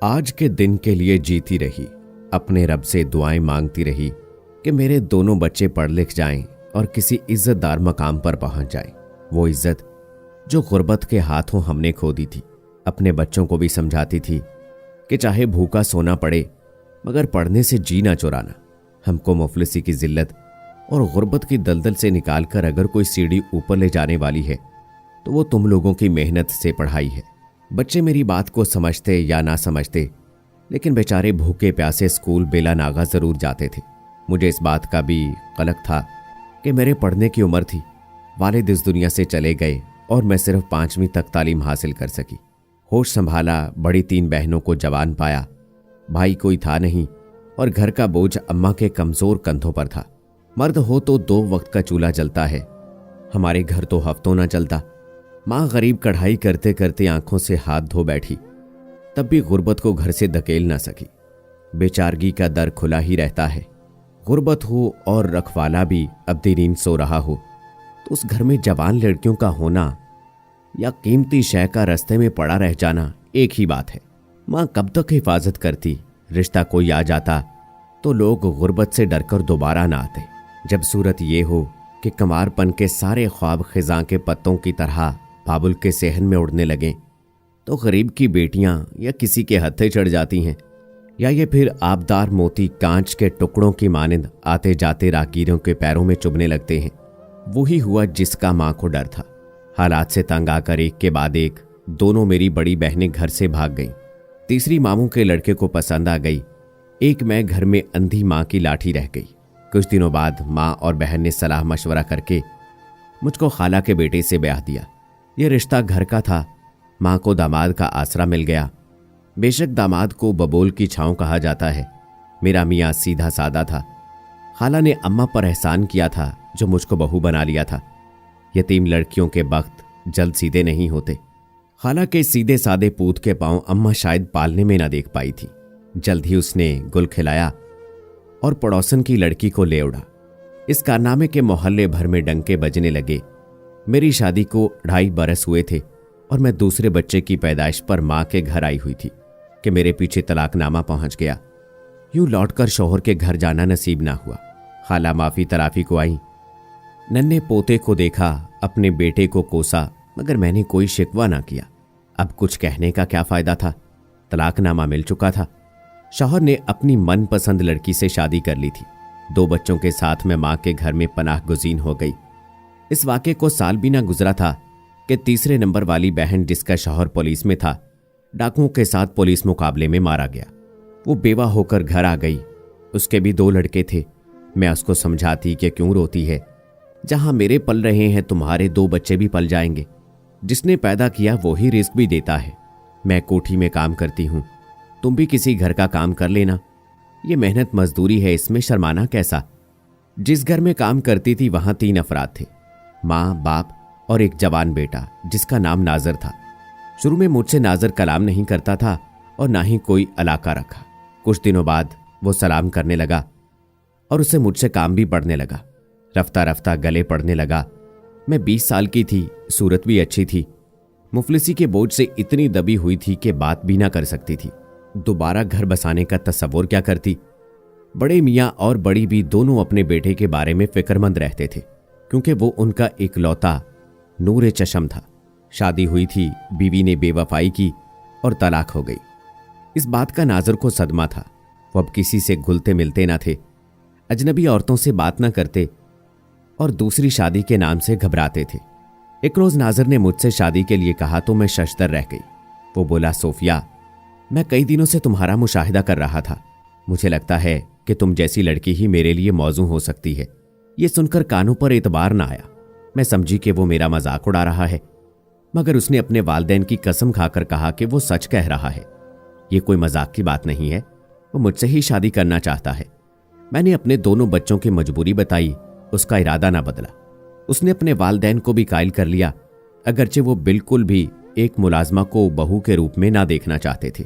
आज के दिन के लिए जीती रही, अपने रब से दुआएं मांगती रही कि मेरे दोनों बच्चे पढ़ लिख जाएं और किसी इज्जतदार मकाम पर पहुंच जाएं। वो इज्जत जो गुर्बत के हाथों हमने खो दी थी। अपने बच्चों को भी समझाती थी कि चाहे भूखा सोना पड़े मगर पढ़ने से जी ना चुराना। हमको मुफलिसी की जिल्लत और गुर्बत की दलदल से निकालकर अगर कोई सीढ़ी ऊपर ले जाने वाली है तो वो तुम लोगों की मेहनत से पढ़ाई है। बच्चे मेरी बात को समझते या ना समझते, लेकिन बेचारे भूखे प्यासे स्कूल बेला नागा जरूर जाते थे। मुझे इस बात का भी कलक था कि मेरे पढ़ने की उम्र थी, वालिद इस दुनिया से चले गए और मैं सिर्फ 5वीं तक तालीम हासिल कर सकी। होश संभाला, बड़ी 3 बहनों को जवान पाया, भाई कोई था नहीं और घर का बोझ अम्मा के कमजोर कंधों पर था। मर्द हो तो 2 वक्त का चूल्हा जलता है, हमारे घर तो हफ्तों ना चलता। माँ गरीब कढ़ाई करते करते आंखों से हाथ धो बैठी, तब भी गुर्बत को घर से धकेल ना सकी। बेचारगी का दर खुला ही रहता है। गुर्बत हो और रखवाला भी अब्दी नींद सो रहा हो तो उस घर में जवान लड़कियों का होना या कीमती शय का रास्ते में पड़ा रह जाना एक ही बात है। माँ कब तक हिफाजत करती। रिश्ता कोई आ जाता तो लोग गुर्बत से डरकर दोबारा ना आते। जब सूरत ये हो कि कमारपन के सारे ख्वाब खिजां के पत्तों की तरह बाबुल के सेहन में उड़ने लगें तो गरीब की बेटियां या किसी के हत्थे चढ़ जाती हैं, या ये फिर आबदार मोती कांच के टुकड़ों की मानिंद आते जाते राहगीरों के पैरों में चुभने लगते हैं। वही हुआ जिसका माँ को डर था। हालात से तंग आकर एक के बाद एक दोनों मेरी बड़ी बहनें घर से भाग गईं। तीसरी मामू के लड़के को पसंद आ गई। एक मैं घर में अंधी माँ की लाठी रह गई। कुछ दिनों बाद माँ और बहन ने सलाह मशवरा करके मुझको खाला के बेटे से ब्याह दिया। ये रिश्ता घर का था। माँ को दामाद का आसरा मिल गया। बेशक दामाद को बबोल की छांव कहा जाता है। मेरा मियाँ सीधा सादा था। खाला ने अम्मा पर एहसान किया था जो मुझको बहू बना लिया था। यतीम लड़कियों के बख्त जल्द सीधे नहीं होते। खाला के सीधे सादे पूत के पांव अम्मा शायद पालने में ना देख पाई थी। जल्द ही उसने गुल खिलाया और पड़ोसन की लड़की को ले उड़ा। इस कारनामे के मोहल्ले भर में डंके बजने लगे। मेरी शादी को 2.5 बरस हुए थे और मैं दूसरे बच्चे की पैदाइश पर माँ के घर आई हुई थी कि मेरे पीछे तलाकनामा पहुंच गया। यूं लौटकर शौहर के घर जाना नसीब ना हुआ। खाला माफी तराफी को आई। नन्हे पोते को देखा, अपने बेटे को कोसा, मगर मैंने कोई शिकवा ना किया। अब कुछ कहने का क्या फायदा था। तलाकनामा मिल चुका था। शौहर ने अपनी मनपसंद लड़की से शादी कर ली थी। 2 बच्चों के साथ मैं माँ के घर में पनाह गुज़ीन हो गई। इस वाक़े को साल भी ना गुजरा था कि तीसरे नंबर वाली बहन, जिसका शौहर पुलिस में था, डाकुओं के साथ पुलिस मुकाबले में मारा गया। वो बेवा होकर घर आ गई। उसके भी 2 लड़के थे। मैं उसको समझाती कि क्यों रोती है, जहां मेरे पल रहे हैं तुम्हारे 2 बच्चे भी पल जाएंगे। जिसने पैदा किया वो ही रिस्क भी देता है। मैं कोठी में काम करती हूँ, तुम भी किसी घर का काम कर लेना। ये मेहनत मजदूरी है, इसमें शर्माना कैसा। जिस घर में काम करती थी वहां 3 अफराद थे, माँ, बाप और एक जवान बेटा जिसका नाम नाजर था। शुरू में मुझसे नाजर कलाम नहीं करता था और ना ही कोई अलाका रखा। कुछ दिनों बाद वो सलाम करने लगा और उसे मुझसे काम भी पड़ने लगा। रफ्ता रफ्ता गले पड़ने लगा। मैं 20 साल की थी, सूरत भी अच्छी थी। मुफलिसी के बोझ से इतनी दबी हुई थी कि बात भी ना कर सकती थी। दोबारा घर बसाने का तसव्वुर क्या करती। बड़े मियाँ और बड़ी भी दोनों अपने बेटे के बारे में फिक्रमंद रहते थे, क्योंकि वो उनका इकलौता नूरे चशम था। शादी हुई थी, बीवी ने बेवफाई की और तलाक हो गई। इस बात का नाजर को सदमा था। वो अब किसी से घुलते मिलते ना थे, अजनबी औरतों से बात ना करते और दूसरी शादी के नाम से घबराते थे। एक रोज नाजर ने मुझसे शादी के लिए कहा तो मैं शशदर रह गई। वो बोला, सोफिया, मैं कई दिनों से तुम्हारा मुशाहिदा कर रहा था। मुझे लगता है कि तुम जैसी लड़की ही मेरे लिए मौजू हो सकती है। ये सुनकर कानों पर एतबार ना आया। मैं समझी कि वो मेरा मजाक उड़ा रहा है, मगर उसने अपने वालिदैन की कसम खाकर कहा कि वो सच कह रहा है। ये कोई मजाक की बात नहीं है, वो मुझसे ही शादी करना चाहता है। मैंने अपने दोनों बच्चों की मजबूरी बताई, उसका इरादा ना बदला। उसने अपने वालिदैन को भी कायल कर लिया, अगरचे वो बिल्कुल भी एक मुलाजमा को बहू के रूप में ना देखना चाहते थे।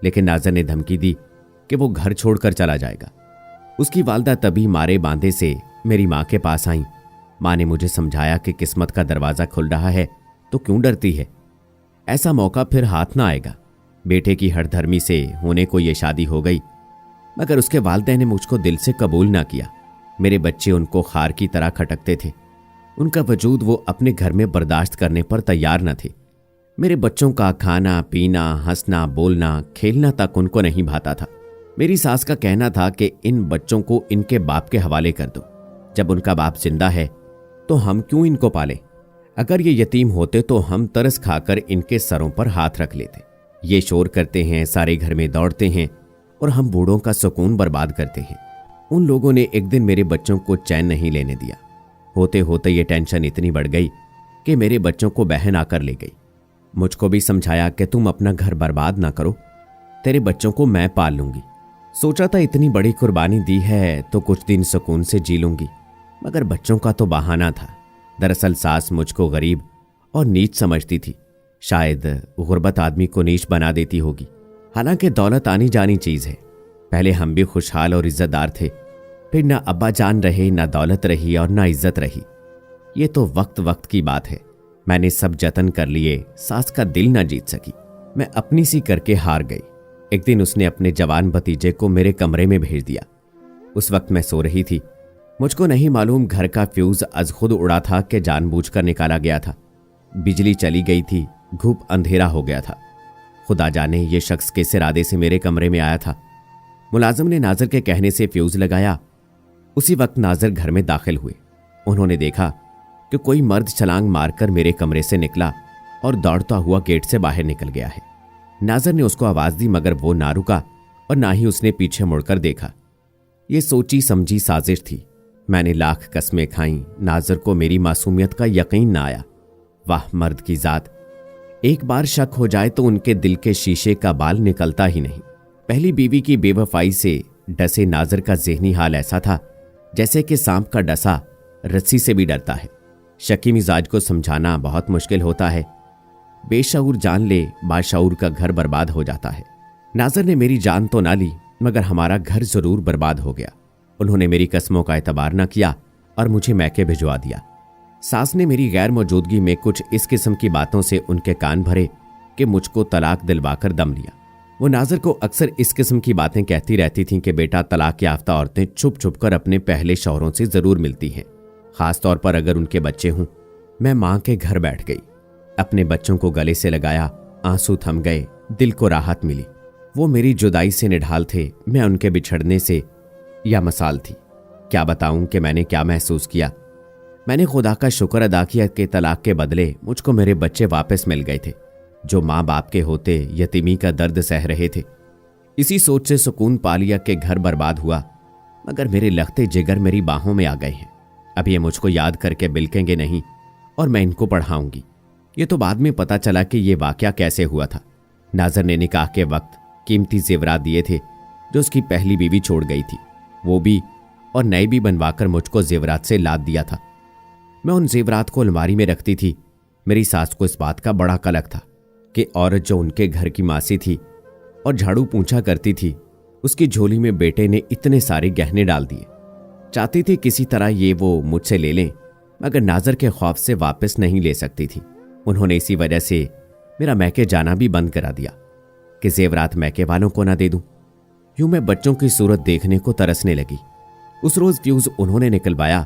लेकिन नाजर ने धमकी दी कि वो घर छोड़कर चला जाएगा। उसकी वालदा तभी मारे बांधे से मेरी माँ के पास आई। माँ ने मुझे समझाया कि किस्मत का दरवाज़ा खुल रहा है तो क्यों डरती है, ऐसा मौका फिर हाथ ना आएगा। बेटे की हठधर्मी से होने को ये शादी हो गई, मगर उसके वालिदैन ने मुझको दिल से कबूल ना किया। मेरे बच्चे उनको खार की तरह खटकते थे। उनका वजूद वो अपने घर में बर्दाश्त करने पर तैयार न थे। मेरे बच्चों का खाना पीना, हंसना बोलना, खेलना तक उनको नहीं भाता था। मेरी सास का कहना था कि इन बच्चों को इनके बाप के हवाले कर दो। जब उनका बाप जिंदा है तो हम क्यों इनको पालें? अगर ये यतीम होते तो हम तरस खाकर इनके सरों पर हाथ रख लेते। ये शोर करते हैं, सारे घर में दौड़ते हैं और हम बूढ़ों का सुकून बर्बाद करते हैं। उन लोगों ने एक दिन मेरे बच्चों को चैन नहीं लेने दिया। होते होते ये टेंशन इतनी बढ़ गई कि मेरे बच्चों को बहन आकर ले गई। मुझको भी समझाया कि तुम अपना घर बर्बाद ना करो, तेरे बच्चों को मैं पाल लूंगी। सोचा था इतनी बड़ी कुर्बानी दी है तो कुछ दिन सुकून से जी लूंगी, मगर बच्चों का तो बहाना था। दरअसल सास मुझको गरीब और नीच समझती थी। शायद गुर्बत आदमी को नीच बना देती होगी। हालांकि दौलत आनी जानी चीज है। पहले हम भी खुशहाल और इज्जतदार थे, फिर ना अब्बा जान रहे, ना दौलत रही और ना इज्जत रही। ये तो वक्त वक्त की बात है। मैंने सब जतन कर लिए, सास का दिल ना जीत सकी। मैं अपनी सी करके हार गई। एक दिन उसने अपने जवान भतीजे को मेरे कमरे में भेज दिया। उस वक्त मैं सो रही थी। मुझको नहीं मालूम घर का फ्यूज अज खुद उड़ा था कि जानबूझकर निकाला गया था। बिजली चली गई थी, घूप अंधेरा हो गया था। खुदा जाने ये शख्स किस इरादे से मेरे कमरे में आया था। मुलाजिम ने नाजर के कहने से फ्यूज लगाया। उसी वक्त नाजर घर में दाखिल हुए। उन्होंने देखा कि कोई मर्द छलांग मारकर मेरे कमरे से निकला और दौड़ता हुआ गेट से बाहर निकल गया है। नाजर ने उसको आवाज दी, मगर वो ना रुका और ना ही उसने पीछे मुड़कर देखा। ये सोची समझी साजिश थी। मैंने लाख कस्में खाईं, नाजर को मेरी मासूमियत का यकीन ना आया। वाह मर्द की जात, एक बार शक हो जाए तो उनके दिल के शीशे का बाल निकलता ही नहीं। पहली बीवी की बेवफाई से डसे नाजर का ज़हनी हाल ऐसा था जैसे कि सांप का डसा रस्सी से भी डरता है। शकी मिजाज को समझाना बहुत मुश्किल होता है। बेशऊर जान ले, बाशऊर का घर बर्बाद हो जाता है। नाजर ने मेरी जान तो ना ली, मगर हमारा घर जरूर बर्बाद हो गया। उन्होंने मेरी कस्मों का एतबार न किया और मुझे मैके भिजवा दिया। सास ने मेरी गैर मौजूदगी में कुछ इस किस्म की बातों से उनके कान भरे कि मुझको तलाक दिलवाकर दम लिया। वो नाजर को अक्सर इस किस्म की बातें कहती रहती थीं कि बेटा, तलाक याफ्ता औरतें छुप छुप कर अपने पहले शौहरों से जरूर मिलती हैं, खास तौर पर अगर उनके बच्चे हों। मैं मां के घर बैठ गई, अपने बच्चों को गले से लगाया। आंसू थम गए, दिल को राहत मिली। वो मेरी जुदाई से निढाल थे, मैं उनके बिछड़ने से या मसाल थी। क्या बताऊं कि मैंने क्या महसूस किया। मैंने खुदा का शुक्र अदा किया कि तलाक के बदले मुझको मेरे बच्चे वापस मिल गए थे, जो माँ बाप के होते यतीमी का दर्द सह रहे थे। इसी सोच से सुकून पा लिया कि घर बर्बाद हुआ, मगर मेरे लखते जिगर मेरी बाहों में आ गए हैं। अब ये मुझको याद करके बिलकेंगे नहीं और मैं इनको पढ़ाऊंगी। ये तो बाद में पता चला कि ये वाकया कैसे हुआ था। नाजर ने निकाह के वक्त कीमती जेवरात दिए थे जो उसकी पहली बीवी छोड़ गई थी, वो भी, और नए भी बनवाकर मुझको जेवरात से लाद दिया था। मैं उन जेवरात को अलमारी में रखती थी। मेरी सास को इस बात का बड़ा कलक था कि औरत जो उनके घर की मासी थी और झाड़ू पूंछा करती थी, उसकी झोली में बेटे ने इतने सारे गहने डाल दिए। चाहती थी किसी तरह ये वो मुझसे ले लें, मगर नाजर के खौफ से वापस नहीं ले सकती थी। उन्होंने इसी वजह से मेरा मैके जाना भी बंद करा दिया कि जेवरात मैके वालों को ना दे दूं। यूं मैं बच्चों की सूरत देखने को तरसने लगी। उस रोज फ्यूज उन्होंने निकलवाया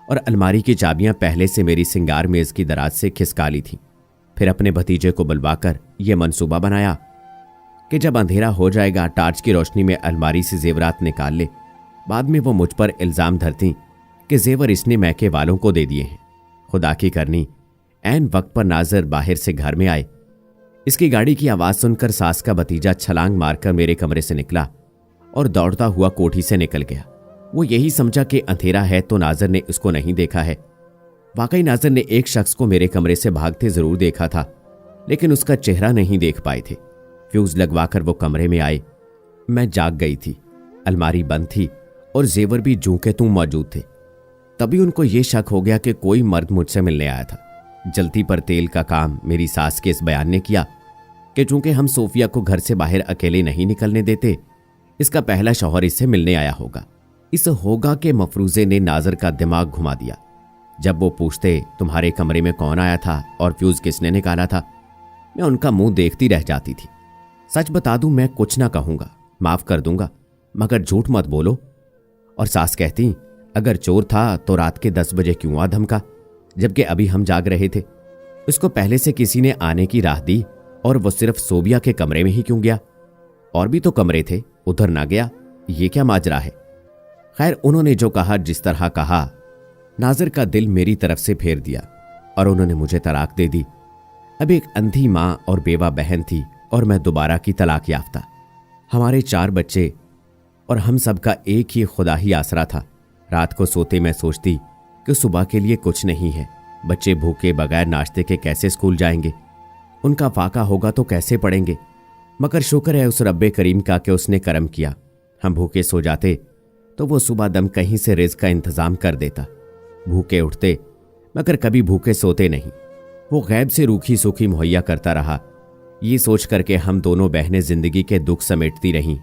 और अलमारी की चाबियां पहले से मेरी सिंगार मेज की दराज से खिसका ली थी। फिर अपने भतीजे को बुलवाकर यह मंसूबा बनाया कि जब अंधेरा हो जाएगा टार्च की रोशनी में अलमारी से जेवरात निकाल ले। बाद में वो मुझ पर इल्जाम धरती कि जेवर इसने मैके वालों को दे दिए हैं। खुदा की करनी, ऐन वक्त पर नाजर बाहर से घर में आए। इसकी गाड़ी की आवाज सुनकर सास का भतीजा छलांग मारकर मेरे कमरे से निकला और दौड़ता हुआ कोठी से निकल गया। वो यही समझा कि अंधेरा है तो नाजर ने उसको नहीं देखा है। वाकई नाजर ने एक शख्स को मेरे कमरे से भागते जरूर देखा था, लेकिन उसका चेहरा नहीं देख पाए थे। फ्यूज लगवाकर वो कमरे में आए। मैं जाग गई थी। अलमारी बंद थी और जेवर भी जूं के तूं मौजूद थे। तभी उनको ये शक हो गया कि कोई मर्द मुझसे मिलने आया था। जलती पर तेल का काम मेरी सास के इस बयान ने किया कि चूंकि हम सोफिया को घर से बाहर अकेले नहीं निकलने देते, इसका पहला शौहर इससे मिलने आया होगा। इस होगा के मफरूजे ने नाजर का दिमाग घुमा दिया। जब वो पूछते तुम्हारे कमरे में कौन आया था और फ्यूज किसने निकाला था, मैं उनका मुंह देखती रह जाती थी। सच बता दूं, मैं कुछ ना कहूंगा, माफ कर दूंगा, मगर झूठ मत बोलो। और सास कहती, अगर चोर था तो रात के 10 बजे क्यों आ धमका, जबकि अभी हम जाग रहे थे। उसको पहले से किसी ने आने की राह दी और वो सिर्फ सोबिया के कमरे में ही क्यों गया? और भी तो कमरे थे, उधर ना गया। ये क्या माजरा है? खैर, उन्होंने जो कहा, जिस तरह कहा, नाजिर का दिल मेरी तरफ से फेर दिया और उन्होंने मुझे तलाक दे दी। अब एक अंधी माँ और बेवा बहन थी और मैं दोबारा की तलाक याफ्ता। हमारे 4 बच्चे और हम सबका एक ही खुदा ही आसरा था। रात को सोते मैं सोचती कि सुबह के लिए कुछ नहीं है। बच्चे भूखे बगैर नाश्ते के कैसे स्कूल जाएंगे? उनका फाका होगा तो कैसे पढ़ेंगे? मगर शुक्र है उस रब्बे करीम का कि उसने करम किया। हम भूखे सो जाते तो वो सुबह दम कहीं से रिज़्क़ का इंतज़ाम कर देता। भूखे उठते मगर कभी भूखे सोते नहीं। वो गैब से रूखी सूखी मुहैया करता रहा। ये सोच करके हम दोनों बहनें जिंदगी के दुख समेटती रहीं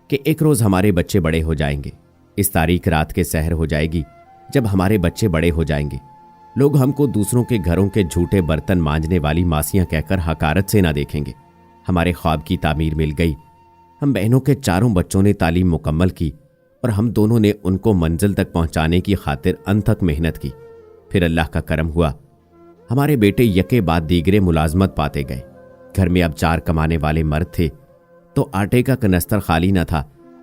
कि एक रोज़ हमारे बच्चे बड़े हो जाएंगे। इस तारीख रात के सहर हो जाएगी जब हमारे बच्चे बड़े हो जाएंगे। लोग हमको दूसरों के घरों के झूठे बर्तन मांजने वाली मासियां कहकर हकारत से ना देखेंगे। हमारे ख्वाब की तामीर मिल गई। हम बहनों के 4 बच्चों ने तालीम मुकम्मल की और हम दोनों ने उनको मंजिल तक पहुंचाने की खातिर अनथक मेहनत की। फिर अल्लाह का करम हुआ, हमारे बेटे यके बाद दीगरे मुलाजमत पाते गए। घर में अब 4 कमाने वाले मर्द थे तो आटे का कनस्तर खाली न था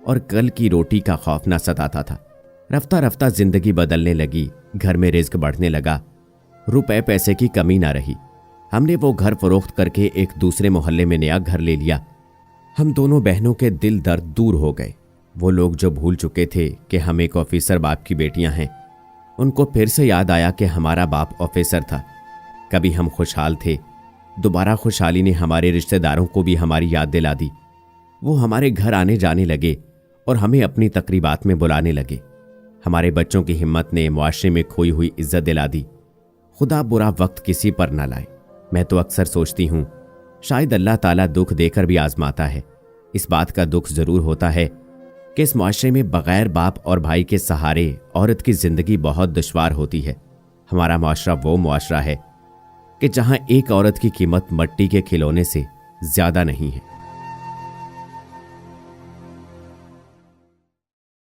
और कल की रोटी का खौफ न सताता था। रफ्ता रफ्ता जिंदगी बदलने लगी, घर में रिज्क बढ़ने लगा, रुपए पैसे की कमी ना रही। हमने वो घर फरोख्त करके एक दूसरे मोहल्ले में नया घर ले लिया। हम दोनों बहनों के दिल दर्द दूर हो गए। वो लोग जो भूल चुके थे कि हम एक ऑफिसर बाप की बेटियां हैं, उनको फिर से याद आया कि हमारा बाप ऑफिसर था। कभी हम खुशहाल थे, दोबारा खुशहाली ने हमारे रिश्तेदारों को भी हमारी याद दिला दी। वो हमारे घर आने जाने लगे और हमें अपनी तकरीबात में बुलाने लगे। हमारे बच्चों की हिम्मत ने मुआशरे में खोई हुई इज्जत दिला दी। खुदा बुरा वक्त किसी पर न लाए। मैं तो अक्सर सोचती हूँ शायद अल्लाह ताला दुख देकर भी आजमाता है। इस बात का दुख जरूर होता है कि इस मुआशरे में बगैर बाप और भाई के सहारे औरत की जिंदगी बहुत दुश्वार होती है। हमारा मुआशरा वो मुआशरा है कि जहां एक औरत की कीमत मट्टी के खिलौने से ज्यादा नहीं है।